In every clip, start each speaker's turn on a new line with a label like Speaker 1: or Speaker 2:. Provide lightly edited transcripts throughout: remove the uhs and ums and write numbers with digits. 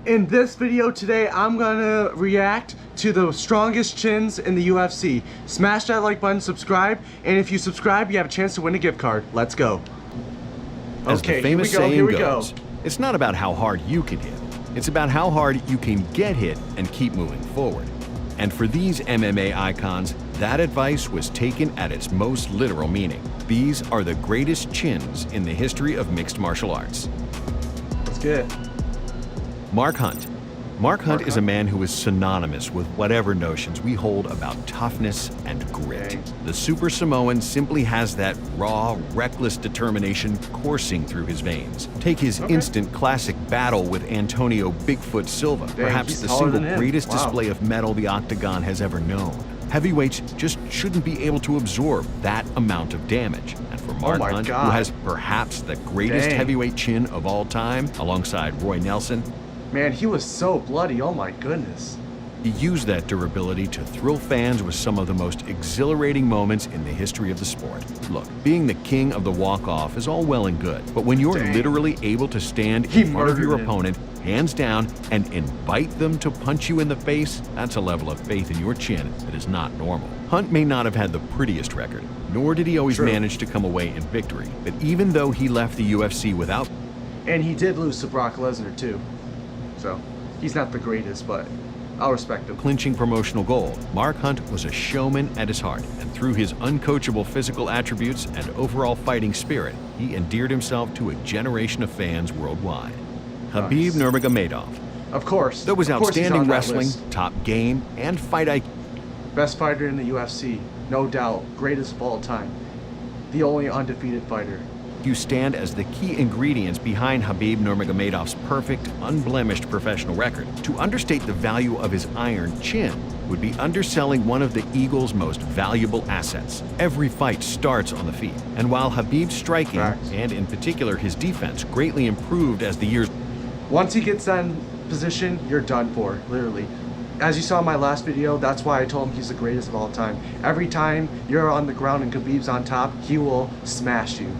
Speaker 1: In this video today, I'm gonna react to the strongest chins in the UFC. Smash that like button, subscribe, and if you subscribe, you have a chance to win a gift card. Let's go.
Speaker 2: As the famous saying goes, it's not about how hard you can hit. It's about how hard you can get hit and keep moving forward. And for these MMA icons, that advice was taken at its most literal meaning. These are the greatest chins in the history of mixed martial arts.
Speaker 1: Let's get it.
Speaker 2: Mark Hunt. Mark Hunt is a man who is synonymous with whatever notions we hold about toughness and grit. The Super Samoan simply has that raw, reckless determination coursing through his veins. Take his instant classic battle with Antonio Bigfoot Silva, perhaps the single greatest display of metal the octagon has ever known. Heavyweights just shouldn't be able to absorb that amount of damage. And for Mark Hunt, who has perhaps the greatest heavyweight chin of all time, alongside Roy Nelson,
Speaker 1: man, he was so bloody, oh my goodness.
Speaker 2: He used that durability to thrill fans with some of the most exhilarating moments in the history of the sport. Look, being the king of the walk-off is all well and good, but when you're literally able to stand in front of your opponent, hands down, and invite them to punch you in the face, that's a level of faith in your chin that is not normal. Hunt may not have had the prettiest record, nor did he always manage to come away in victory, but even though he left the UFC without...
Speaker 1: And he did lose to Brock Lesnar too. So, he's not the greatest, but I'll respect him.
Speaker 2: Clinching promotional gold, Mark Hunt was a showman at his heart, and through his uncoachable physical attributes and overall fighting spirit, he endeared himself to a generation of fans worldwide. Khabib Nurmagomedov.
Speaker 1: Of course.
Speaker 2: There was outstanding wrestling, top game, and fight IQ.
Speaker 1: Best fighter in the UFC, no doubt. Greatest of all time. The only undefeated fighter.
Speaker 2: You stand as the key ingredients behind Khabib Nurmagomedov's perfect, unblemished professional record. To understate the value of his iron chin would be underselling one of the Eagle's most valuable assets. Every fight starts on the feet, and while Khabib's striking, and in particular his defense, greatly improved as the years...
Speaker 1: Once he gets that position, you're done for, literally. As you saw in my last video, that's why I told him he's the greatest of all time. Every time you're on the ground and Khabib's on top, he will smash you.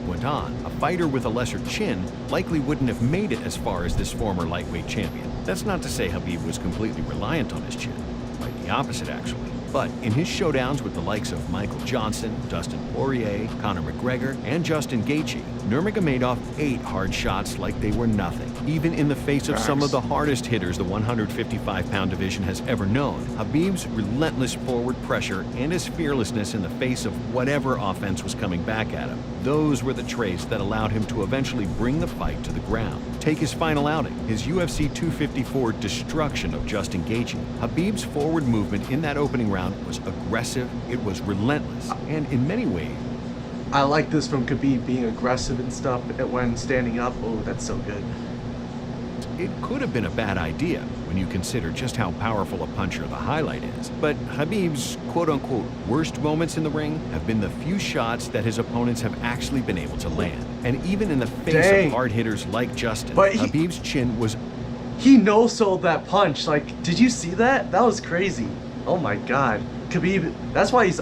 Speaker 2: Went on, a fighter with a lesser chin likely wouldn't have made it as far as this former lightweight champion. That's not to say Khabib was completely reliant on his chin. Quite the opposite, actually. But in his showdowns with the likes of Michael Johnson, Dustin Poirier, Conor McGregor, and Justin Gaethje, Nurmagomedov ate hard shots like they were nothing. Even in the face of some of the hardest hitters the 155-pound division has ever known, Khabib's relentless forward pressure and his fearlessness in the face of whatever offense was coming back at him, those were the traits that allowed him to eventually bring the fight to the ground. Take his final outing, his UFC 254 destruction of Justin Gaethje. Khabib's forward movement in that opening round was aggressive, it was relentless, and in many ways...
Speaker 1: I like this from Khabib, being aggressive and stuff when standing up. Oh, that's so good.
Speaker 2: It could have been a bad idea when you consider just how powerful a puncher the highlight is. But Khabib's quote-unquote worst moments in the ring have been the few shots that his opponents have actually been able to land. And even in the face of hard hitters like Justin, Khabib's chin was...
Speaker 1: He no-sold that punch. Like, did you see that? That was crazy. Oh my God. Khabib, that's why he's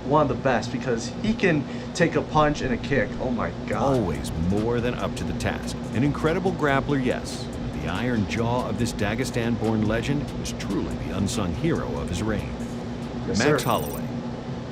Speaker 1: one of the best, because he can take a punch and a kick. Oh my God.
Speaker 2: Always more than up to the task. An incredible grappler, yes. The iron jaw of this Dagestan-born legend was truly the unsung hero of his reign. Max Holloway.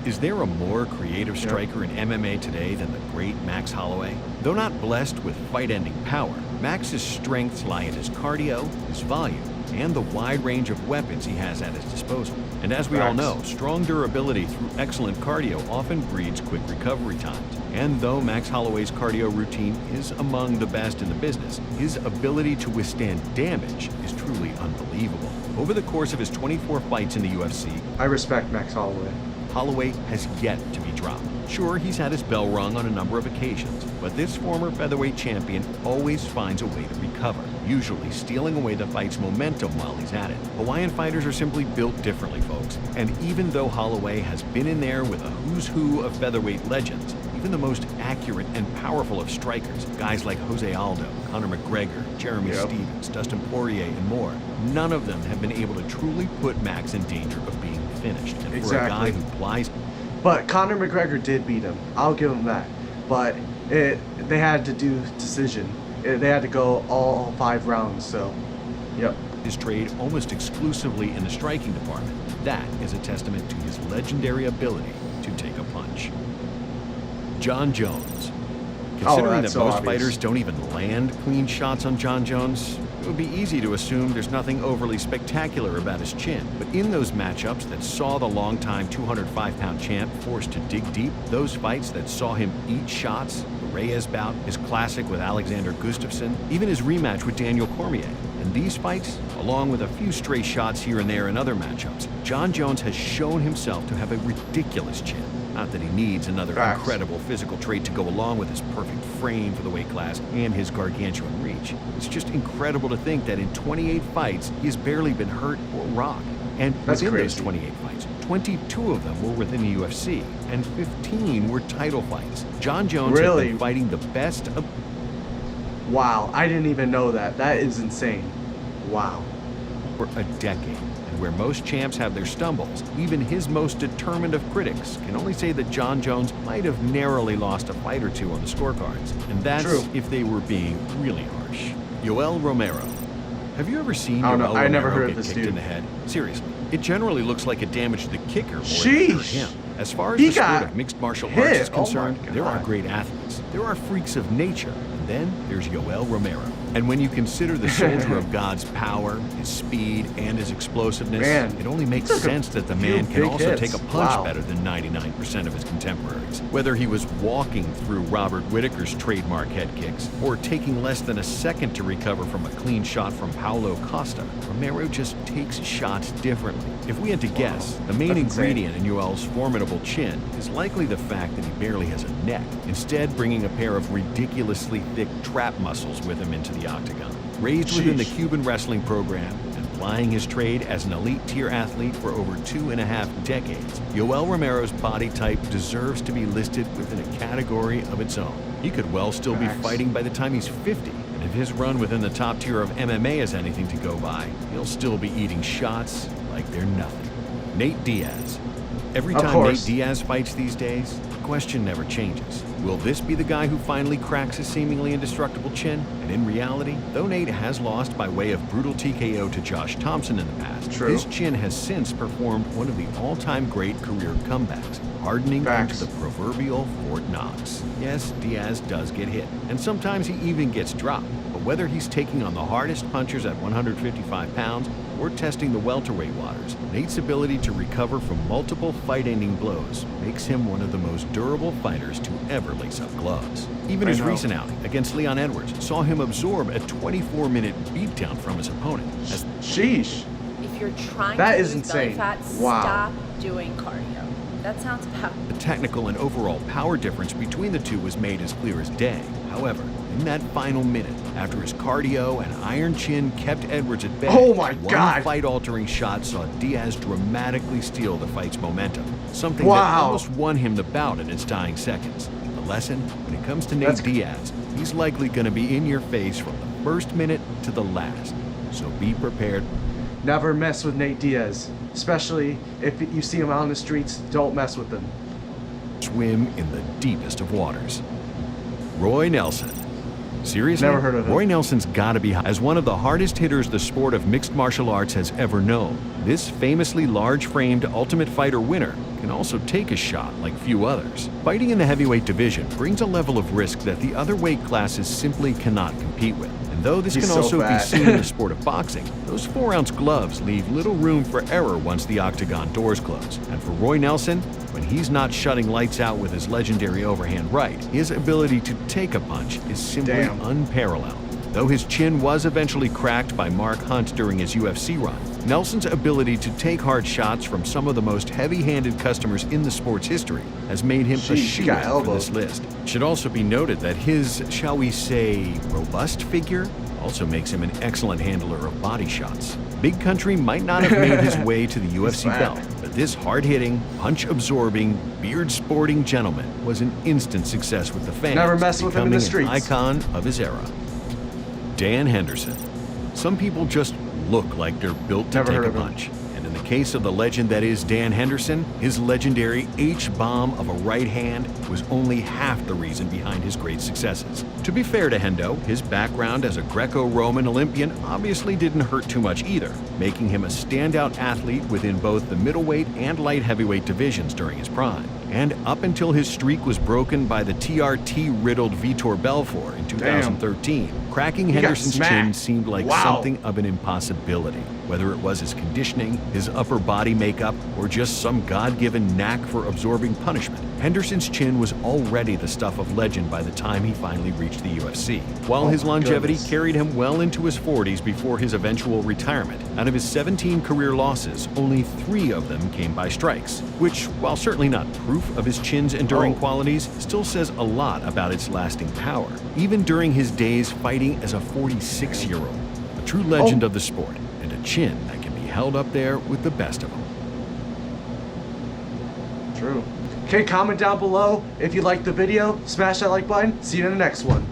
Speaker 2: Is there a more creative striker in MMA today than the great Max Holloway? Though not blessed with fight-ending power, Max's strengths lie in his cardio, his volume, and the wide range of weapons he has at his disposal. And as we all know, strong durability through excellent cardio often breeds quick recovery times. And though Max Holloway's cardio routine is among the best in the business, his ability to withstand damage is truly unbelievable. Over the course of his 24 fights in the UFC,
Speaker 1: I respect Max Holloway.
Speaker 2: Holloway has yet to be dropped. Sure, he's had his bell rung on a number of occasions, but this former featherweight champion always finds a way to recover, usually stealing away the fight's momentum while he's at it. Hawaiian fighters are simply built differently, folks, and even though Holloway has been in there with a who's who of featherweight legends, even the most accurate and powerful of strikers, guys like Jose Aldo, Conor McGregor, Jeremy Stevens, Dustin Poirier, and more, none of them have been able to truly put Max in danger of being finished. And for a guy who plies...
Speaker 1: But Conor McGregor did beat him. I'll give him that. But they had to do decision. They had to go all 5 rounds, so Yep.
Speaker 2: His trade almost exclusively in the striking department. That is a testament to his legendary ability to take a punch. Jon Jones. Considering that
Speaker 1: so
Speaker 2: most
Speaker 1: obvious.
Speaker 2: fighters don't even land clean shots on Jon Jones, it would be easy to assume there's nothing overly spectacular about his chin. But in those matchups that saw the longtime 205-pound champ forced to dig deep, those fights that saw him eat shots, the Reyes bout, his classic with Alexander Gustafsson, even his rematch with Daniel Cormier. And these fights, along with a few stray shots here and there in other matchups, Jon Jones has shown himself to have a ridiculous chin. Not that he needs another
Speaker 1: Facts.
Speaker 2: incredible physical trait to go along with his perfect frame for the weight class and his gargantuan reach. It's just incredible to think that in 28 fights, he has barely been hurt or rocked. And
Speaker 1: That's
Speaker 2: within those
Speaker 1: crazy.
Speaker 2: 28 fights, 22 of them were within the UFC, and 15 were title fights. Jon Jones has
Speaker 1: Really?
Speaker 2: been fighting the best of...
Speaker 1: Wow, I didn't even know that. That is insane. Wow.
Speaker 2: for a decade. And where most champs have their stumbles, even his most determined of critics can only say that Jon Jones might have narrowly lost a fight or two on the scorecards. And that's
Speaker 1: True.
Speaker 2: if they were being really harsh. Yoel Romero. Have you ever seen
Speaker 1: I don't know.
Speaker 2: Yoel
Speaker 1: I never
Speaker 2: Romero
Speaker 1: heard of
Speaker 2: get
Speaker 1: this
Speaker 2: kicked
Speaker 1: dude.
Speaker 2: in the head? Seriously. It generally looks like it damaged the kicker more than it hurt
Speaker 1: Sheesh.
Speaker 2: him. As far as
Speaker 1: He
Speaker 2: the sport
Speaker 1: got
Speaker 2: of mixed martial
Speaker 1: hit.
Speaker 2: arts is
Speaker 1: Oh my
Speaker 2: concerned, there are
Speaker 1: God.
Speaker 2: great athletes. There are freaks of nature. And then there's Yoel Romero. And when you consider the soldier of God's power, his speed, and his explosiveness,
Speaker 1: Man,
Speaker 2: it only makes
Speaker 1: he took a
Speaker 2: sense that the
Speaker 1: few
Speaker 2: man can
Speaker 1: big
Speaker 2: also
Speaker 1: hits.
Speaker 2: take a punch
Speaker 1: Wow.
Speaker 2: better than 99% of his contemporaries. Whether he was walking through Robert Whittaker's trademark head kicks, or taking less than a second to recover from a clean shot from Paulo Costa, Romero just takes shots differently. If we had to guess, the main
Speaker 1: That's insane.
Speaker 2: ingredient in Yoel's formidable chin is likely the fact that he barely has a neck, instead bringing a pair of ridiculously thick trap muscles with him into the octagon. Raised within the
Speaker 1: Sheesh.
Speaker 2: Cuban wrestling program and plying his trade as an elite tier athlete for over 2.5 decades, Yoel Romero's body type deserves to be listed within a category of its own. He could well still be
Speaker 1: Facts.
Speaker 2: fighting by the time he's 50, and if his run within the top tier of MMA is anything to go by, he'll still be eating shots like they're nothing. Nate Diaz. Every
Speaker 1: Of
Speaker 2: time
Speaker 1: course.
Speaker 2: Nate Diaz fights these days, the question never changes. Will this be the guy who finally cracks his seemingly indestructible chin? And in reality, though Nate has lost by way of brutal TKO to Josh Thompson in the past,
Speaker 1: True.
Speaker 2: his chin has since performed one of the all-time great career comebacks, hardening
Speaker 1: Facts.
Speaker 2: into the proverbial Fort Knox. Yes, Diaz does get hit, and sometimes he even gets dropped. But whether he's taking on the hardest punchers at 155 pounds or testing the welterweight waters, Nate's ability to recover from multiple fight-ending blows makes him one of the most durable fighters to ever lace up gloves. Even
Speaker 1: I
Speaker 2: his
Speaker 1: know.
Speaker 2: recent outing against Leon Edwards saw him absorb a 24-minute beatdown from his opponent. As
Speaker 1: Sheesh.
Speaker 3: If you're trying
Speaker 1: That
Speaker 3: to
Speaker 1: is
Speaker 3: lose belly
Speaker 1: insane.
Speaker 3: fat,
Speaker 1: Wow.
Speaker 3: stop doing cardio. That sounds bad.
Speaker 2: the technical and overall power difference between the two was made as clear as day. However, in that final minute, after his cardio and iron chin kept Edwards at bay,
Speaker 1: Oh my
Speaker 2: one
Speaker 1: God.
Speaker 2: fight-altering shot saw Diaz dramatically steal the fight's momentum, something that
Speaker 1: Wow.
Speaker 2: almost won him the bout in its dying seconds. The lesson, when it comes to Nate
Speaker 1: That's-
Speaker 2: Diaz, he's likely going to be in your face from the first minute to the last. So be prepared.
Speaker 1: Never mess with Nate Diaz. Especially if you see him out on the streets, don't mess with him.
Speaker 2: Swim in the deepest of waters. Roy Nelson. Seriously?
Speaker 1: Never heard of him.
Speaker 2: Roy Nelson's gotta be high. As one of the hardest hitters the sport of mixed martial arts has ever known, this famously large-framed Ultimate Fighter winner can also take a shot like few others. Fighting in the heavyweight division brings a level of risk that the other weight classes simply cannot compete with. And though this
Speaker 1: He's
Speaker 2: can
Speaker 1: so
Speaker 2: also be
Speaker 1: fat.
Speaker 2: seen in the sport of boxing, those 4-ounce gloves leave little room for error once the octagon doors close. And for Roy Nelson, when he's not shutting lights out with his legendary overhand right, his ability to take a punch is simply
Speaker 1: Damn.
Speaker 2: unparalleled. Though his chin was eventually cracked by Mark Hunt during his UFC run, Nelson's ability to take hard shots from some of the most heavy-handed customers in the sport's history has made him
Speaker 1: Sheesh,
Speaker 2: a
Speaker 1: he
Speaker 2: shoe
Speaker 1: got
Speaker 2: for
Speaker 1: elbowed.
Speaker 2: this list. It should also be noted that his, shall we say, robust figure also makes him an excellent handler of body shots. Big Country might not have made his way to the UFC
Speaker 1: fat.
Speaker 2: belt, but this hard-hitting, punch-absorbing, beard-sporting gentleman was an instant success with the fans,
Speaker 1: Never mess with him in the
Speaker 2: becoming an
Speaker 1: streets.
Speaker 2: icon of his era. Dan Henderson. Some people just look like they're built to
Speaker 1: Never
Speaker 2: take
Speaker 1: heard
Speaker 2: a
Speaker 1: of him.
Speaker 2: punch. And in the case of the legend that is Dan Henderson, his legendary H-bomb of a right hand was only half the reason behind his great successes. To be fair to Hendo, his background as a Greco-Roman Olympian obviously didn't hurt too much either, making him a standout athlete within both the middleweight and light heavyweight divisions during his prime. And up until his streak was broken by the TRT-riddled Vitor Belfort in 2013, cracking Henderson's chin seemed like something of an impossibility. Whether it was his conditioning, his upper body makeup, or just some God-given knack for absorbing punishment, Henderson's chin was already the stuff of legend by the time he finally reached the UFC. While his longevity carried him well into his 40s before his eventual retirement, out of his 17 career losses, only 3 of them came by strikes, which, while certainly not proof of his chin's enduring qualities, still says a lot about its lasting power, even during his days fighting as a 46-year-old. A true legend of the sport, and a chin that can be held up there with the best of them.
Speaker 1: True. Okay, comment down below if you liked the video, smash that like button, see you in the next one.